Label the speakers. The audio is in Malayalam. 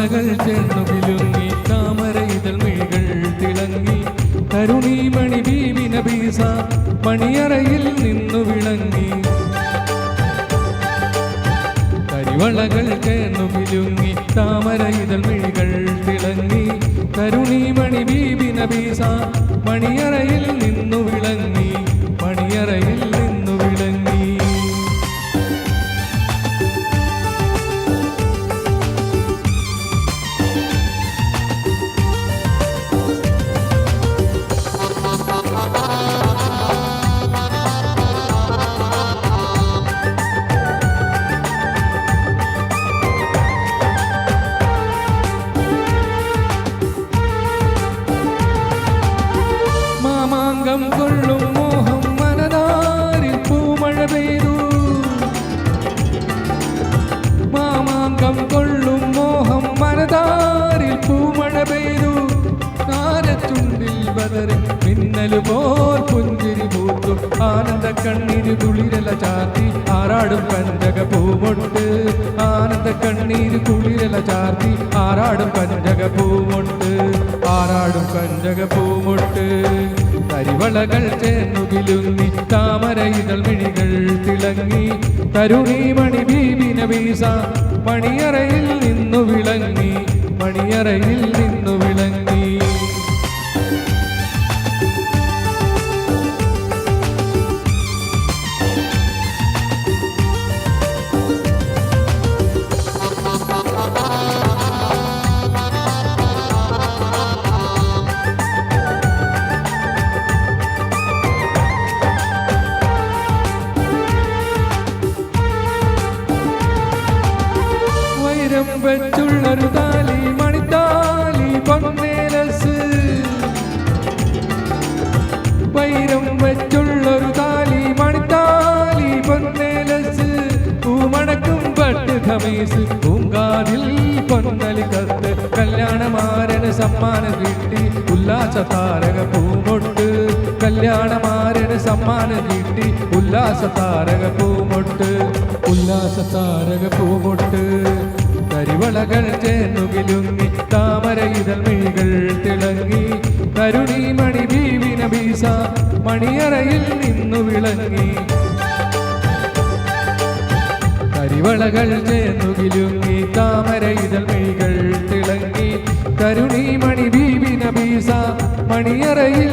Speaker 1: കരിവളകൾ ചേർന്നു വിലുങ്ങി താമര ഇതൾ മിഴികൾ തിളങ്ങി കരുണീമണി ബീബി നബീസ മണിയറയിൽ നിന്നു വിളങ്ങി കരിവളകൾ ചേർന്നു വിലുങ്ങി താമര ഇതൾ മിഴികൾ തിളങ്ങി കരുണീമണി ബീബി നബീസ മണിയറയിൽ നിന്നു വിളങ്ങി മണിയറയിൽ നിന്നു വിളങ്ങി മാമാങ്കം കൊള്ളും മോഹം മനതാരിൽ പൂമഴ പെയ്തു മാമാങ്കം കൊള്ളും മോഹം മനതാരിൽ പൂമഴ പെയ്തു താരച്ചുണ്ടിൽ ബദറിൽ മിന്നലു പോൽ പുഞ്ചിരി പൂത്തു ആനന്ദ കണ്ണീര് കുളിരല ചാർത്തി ആറാടും കഞ്ചക പൂമൊട്ട് ആനന്ദ കണ്ണീര് കുളിരല ചാർത്തി ആറാടും കഞ്ചക പൂമൊട്ട് ആറാടും കഞ്ചക പൂമൊട്ട് കരിവളകൾ ചേർന്നു വിലുങ്ങി താമര ഇതൾ മിഴികൾ തിളങ്ങി കരുണീമണി ബീബി നബീസ മണിയറയിൽ നിന്നു വിളങ്ങി മണിയറയിൽ നിന്നു വിളങ്ങി വൈരം വെച്ചുള്ളൊരു താലി മണിത്താലി പൊന്നേലസ് വൈരം വെച്ചുള്ളൊരു താലി മണിത്താലി പൊന്നേലസ് പൂമണക്കും പട്ട് ഖമീസ് പൂങ്കാതിൽ പൊന്നലി കത്ത് കല്യാണമാരന് സമ്മാനം കിട്ടി ഉല്ലാസ താരക പൂമൊട്ട് കല്യാണമാരന് സമ്മാനം കിട്ടി ഉല്ലാസ താരക പൂമൊട്ട് ഉല്ലാസ താരക പൂമൊട്ട് കരിവളകൾ ചേർന്നു വിലുങ്ങി താമര ഇതൾ മിഴികൾ തിളങ്ങി കരുണീമണി ബീബി നബീസ മണിയറയിൽ നിന്നു വിളങ്ങി കരിവളകൾ ചേർന്നു വിലുങ്ങി താമര ഇതൾ മിഴികൾ തിളങ്ങി കരുണീമണി ബീബി നബീസ മണിയറയിൽ